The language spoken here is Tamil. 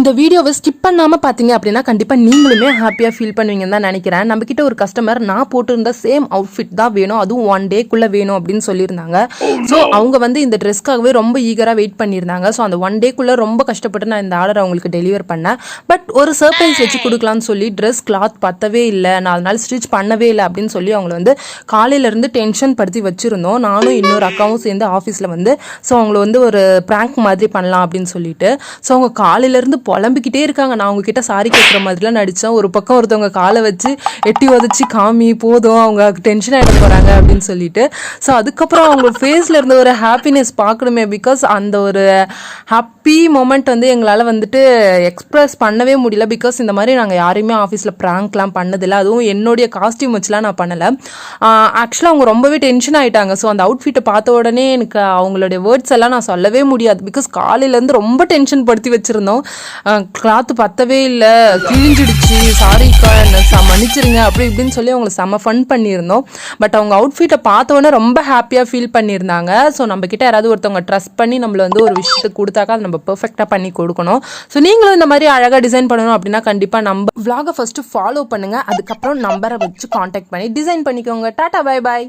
இந்த வீடியோவை ஸ்கிப் பண்ணாமல் பார்த்தீங்க அப்படின்னா கண்டிப்பாக நீங்களுமே ஹாப்பியாக ஃபீல் பண்ணுவீங்கன்னு தான் நினைக்கிறேன். நம்மக்கிட்ட ஒரு கஸ்டமர் நான் போட்டிருந்த சேம் அவுட்ஃபிட் தான் வேணும், அதுவும் 1 டேக்குள்ளே வேணும் அப்படின்னு சொல்லியிருந்தாங்க. ஸோ அவங்க வந்து இந்த ட்ரெஸ்க்காகவே ரொம்ப ஈகராக வெயிட் பண்ணியிருந்தாங்க. ஸோ அந்த 1 டேக்குள்ளே ரொம்ப கஷ்டப்பட்டு நான் இந்த ஆர்டர் அவங்களுக்கு டெலிவர் பண்ணேன். பட் ஒரு சர்ப்ரைஸ் வச்சு கொடுக்கலான்னு சொல்லி ட்ரெஸ் கிளாத் பத்தவே இல்லை, நான் அதனால ஸ்டிச் பண்ணவே இல்லை அப்படின்னு சொல்லி அவங்கள வந்து காலையிலேருந்து டென்ஷன் படுத்தி வச்சுருந்தோம். நானும் இன்னொரு அக்காவும் சேர்ந்து ஆஃபீஸில் வந்து ஸோ அவங்கள வந்து ஒரு ப்ராங்க் மாதிரி பண்ணலாம் அப்படின்னு சொல்லிட்டு ஸோ அவங்க காலையிலேருந்து புலம்பிக்கிட்டே இருக்காங்க. நான் அவங்க கிட்ட சாரி கேட்குற மாதிரிலாம் நடித்தேன். ஒரு பக்கம் ஒருத்தவங்க காலை வச்சு எட்டி உதச்சி காமி போதும் அவங்க டென்ஷன் ஆகிட போகிறாங்க அப்படின்னு சொல்லிட்டு ஸோ அதுக்கப்புறம் அவங்க ஃபேஸில் இருந்த ஒரு ஹாப்பினஸ் பார்க்கணுமே. பிகாஸ் அந்த ஒரு ஹாப்பி மூமெண்ட் வந்து எங்களால் வந்துட்டு எக்ஸ்ப்ரெஸ் பண்ணவே முடியல. பிகாஸ் இந்த மாதிரி நாங்கள் யாரையுமே ஆஃபீஸில் ப்ராங்க்லாம் பண்ணதில்லை, அதுவும் என்னுடைய காஸ்டியூம் வச்சுலாம் நான் பண்ணலை. ஆக்சுவலாக அவங்க ரொம்பவே டென்ஷன் ஆகிட்டாங்க. ஸோ அந்த அவுட்ஃபிட்டை பார்த்த உடனே எனக்கு அவங்களுடைய வேர்ட்ஸ் எல்லாம் நான் சொல்லவே முடியாது. பிகாஸ் காலையிலேருந்து ரொம்ப டென்ஷன் படுத்தி வச்சுருந்தோம். கிளாத்து பத்தவே இல்லை, கிழிஞ்சிடுச்சு, சாரிக்கா மன்னிச்சிருங்க அப்படி இப்படின்னு சொல்லி அவங்களை செம்ம ஃபன் பண்ணியிருந்தோம். பட் அவங்க அவுட்ஃபிட்டை பார்த்த உடனே ரொம்ப ஹாப்பியாக ஃபீல் பண்ணியிருந்தாங்க. ஸோ நம்மக்கிட்ட யாராவது ஒருத்தவங்க ட்ரஸ்ட் பண்ணி நம்மளை வந்து ஒரு விஷயத்துக்கு கொடுத்தாக்கா அதை நம்ம பெர்ஃபெக்டாக பண்ணி கொடுக்கணும். ஸோ நீங்களும் இந்த மாதிரி அழகாக டிசைன் பண்ணணும் அப்படின்னா கண்டிப்பாக நம்ம vlog-ஐ ஃபஸ்ட்டு ஃபாலோ பண்ணுங்கள், அதுக்கப்புறம் நம்பரை வச்சு காண்டாக்ட் பண்ணி டிசைன் பண்ணிக்கோங்க. Tata, bye bye.